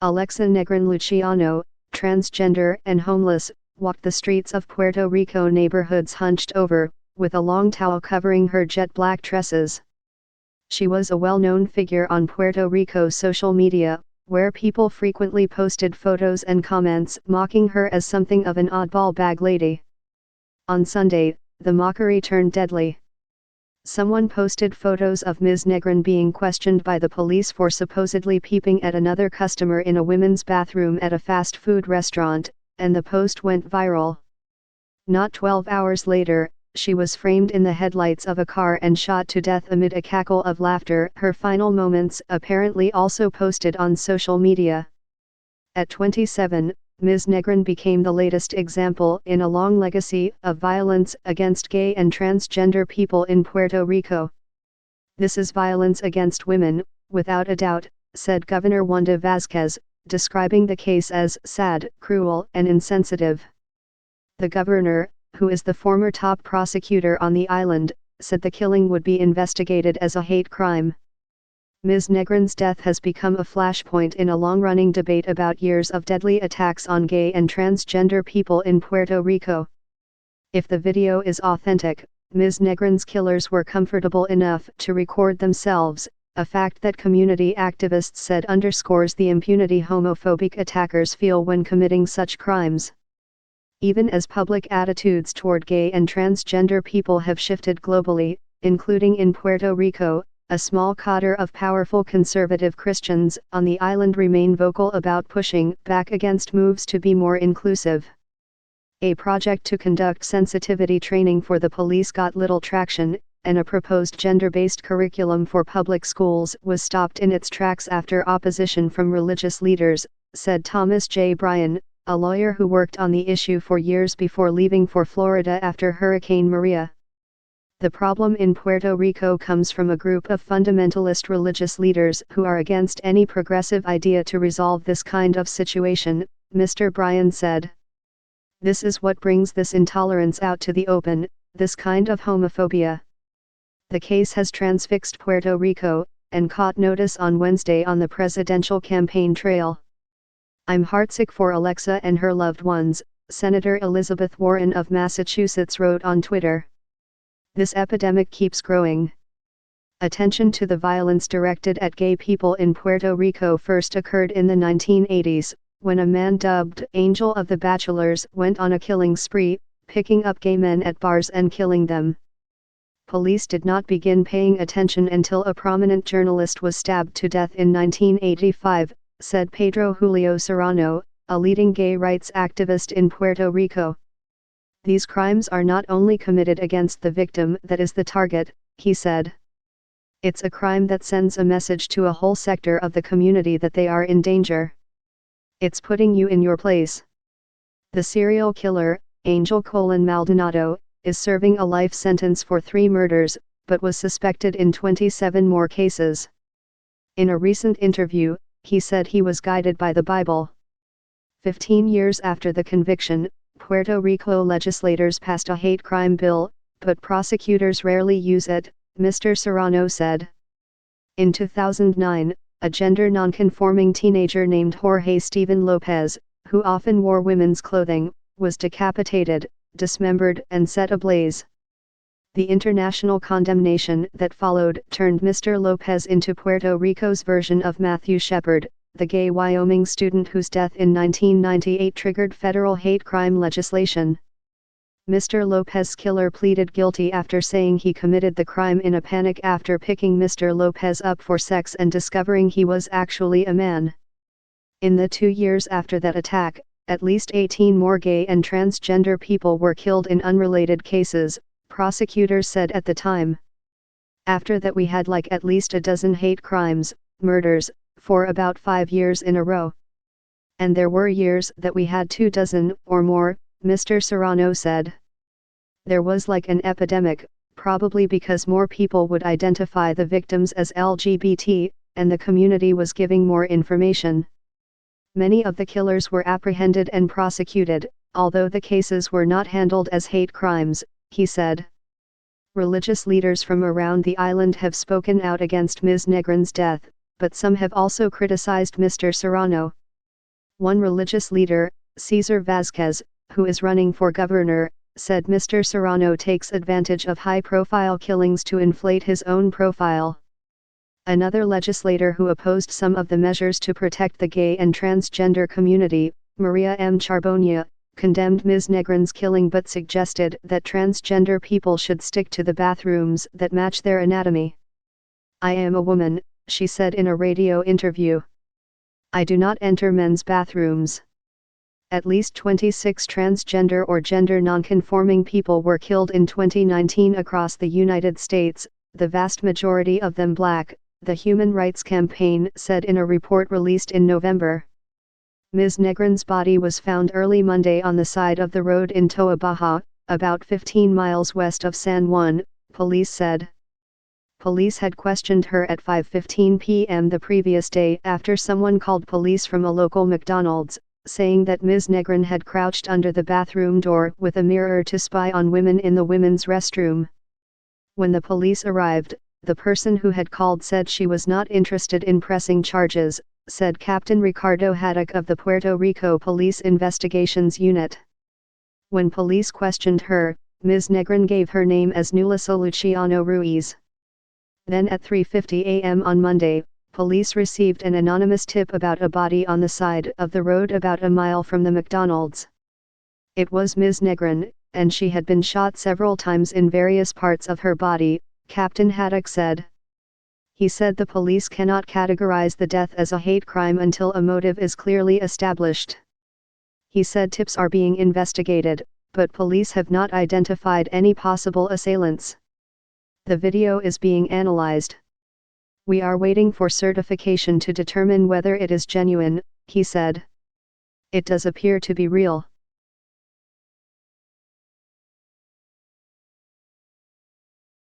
Alexa Negrin Luciano, transgender and homeless, walked the streets of Puerto Rico neighborhoods hunched over, with a long towel covering her jet black tresses. She was a well-known figure on Puerto Rico's social media, where people frequently posted photos and comments mocking her as something of an oddball bag lady. On Sunday, the mockery turned deadly. Someone posted photos of Ms. Negrin being questioned by the police for supposedly peeping at another customer in a women's bathroom at a fast food restaurant, and the post went viral. Not 12 hours later, she was framed in the headlights of a car and shot to death amid a cackle of laughter. Her final moments apparently also posted on social media. At 27, Ms. Negrin became the latest example in a long legacy of violence against gay and transgender people in Puerto Rico. "This is violence against women, without a doubt," said Governor Wanda Vázquez, describing the case as sad, cruel, and insensitive. The governor, who is the former top prosecutor on the island, said the killing would be investigated as a hate crime. Ms. Negrin's death has become a flashpoint in a long-running debate about years of deadly attacks on gay and transgender people in Puerto Rico. If the video is authentic, Ms. Negrin's killers were comfortable enough to record themselves, a fact that community activists said underscores the impunity homophobic attackers feel when committing such crimes. Even as public attitudes toward gay and transgender people have shifted globally, including in Puerto Rico, a small cadre of powerful conservative Christians on the island remain vocal about pushing back against moves to be more inclusive. A project to conduct sensitivity training for the police got little traction, and a proposed gender-based curriculum for public schools was stopped in its tracks after opposition from religious leaders, said Thomas J. Bryan, a lawyer who worked on the issue for years before leaving for Florida after Hurricane Maria. The problem in Puerto Rico comes from a group of fundamentalist religious leaders who are against any progressive idea to resolve this kind of situation, Mr. Bryan said. This is what brings this intolerance out to the open, this kind of homophobia. The case has transfixed Puerto Rico, and caught notice on Wednesday on the presidential campaign trail. "I'm heartsick for Alexa and her loved ones," Senator Elizabeth Warren of Massachusetts wrote on Twitter. "This epidemic keeps growing." Attention to the violence directed at gay people in Puerto Rico first occurred in the 1980s, when a man dubbed Angel of the Bachelors went on a killing spree, picking up gay men at bars and killing them. Police did not begin paying attention until a prominent journalist was stabbed to death in 1985, said Pedro Julio Serrano, a leading gay rights activist in Puerto Rico. "These crimes are not only committed against the victim that is the target," he said. "It's a crime that sends a message to a whole sector of the community that they are in danger. It's putting you in your place." The serial killer, Angel Maldonado, is serving a life sentence for 3 murders, but was suspected in 27 more cases. In a recent interview, he said he was guided by the Bible. 15 years after the conviction, Puerto Rico legislators passed a hate crime bill, but prosecutors rarely use it, Mr. Serrano said. In 2009, a gender nonconforming teenager named Jorge Steven Lopez, who often wore women's clothing, was decapitated, dismembered and set ablaze. The international condemnation that followed turned Mr. Lopez into Puerto Rico's version of Matthew Shepard, the gay Wyoming student whose death in 1998 triggered federal hate crime legislation. Mr. Lopez's killer pleaded guilty after saying he committed the crime in a panic after picking Mr. Lopez up for sex and discovering he was actually a man. In the 2 years after that attack, at least 18 more gay and transgender people were killed in unrelated cases, prosecutors said at the time. After that we had at least a dozen hate crimes, murders, for about 5 years in a row. And there were years that we had 24 or more, Mr. Serrano said. There was an epidemic, probably because more people would identify the victims as LGBT, and the community was giving more information. Many of the killers were apprehended and prosecuted, although the cases were not handled as hate crimes, he said. Religious leaders from around the island have spoken out against Ms. Negrin's death, but some have also criticized Mr. Serrano. One religious leader, Cesar Vázquez, who is running for governor, said Mr. Serrano takes advantage of high-profile killings to inflate his own profile. Another legislator who opposed some of the measures to protect the gay and transgender community, Maria M. Charbonnier, condemned Ms. Negrin's killing but suggested that transgender people should stick to the bathrooms that match their anatomy. "I am a woman," she said in a radio interview. "I do not enter men's bathrooms." At least 26 transgender or gender nonconforming people were killed in 2019 across the United States, the vast majority of them Black, the Human Rights Campaign said in a report released in November. Ms. Negrin's body was found early Monday on the side of the road in Toa Baja, about 15 miles west of San Juan, police said. Police had questioned her at 5:15 p.m. the previous day after someone called police from a local McDonald's, saying that Ms. Negrin had crouched under the bathroom door with a mirror to spy on women in the women's restroom. When the police arrived, the person who had called said she was not interested in pressing charges, said Captain Ricardo Haddock of the Puerto Rico Police Investigations Unit. When police questioned her, Ms. Negrin gave her name as Nulisa Luciano Ruiz. Then at 3:50 a.m. on Monday, police received an anonymous tip about a body on the side of the road about a mile from the McDonald's. It was Ms. Negrin, and she had been shot several times in various parts of her body, Captain Haddock said. He said the police cannot categorize the death as a hate crime until a motive is clearly established. He said tips are being investigated, but police have not identified any possible assailants. The video is being analyzed. "We are waiting for certification to determine whether it is genuine," he said. "It does appear to be real."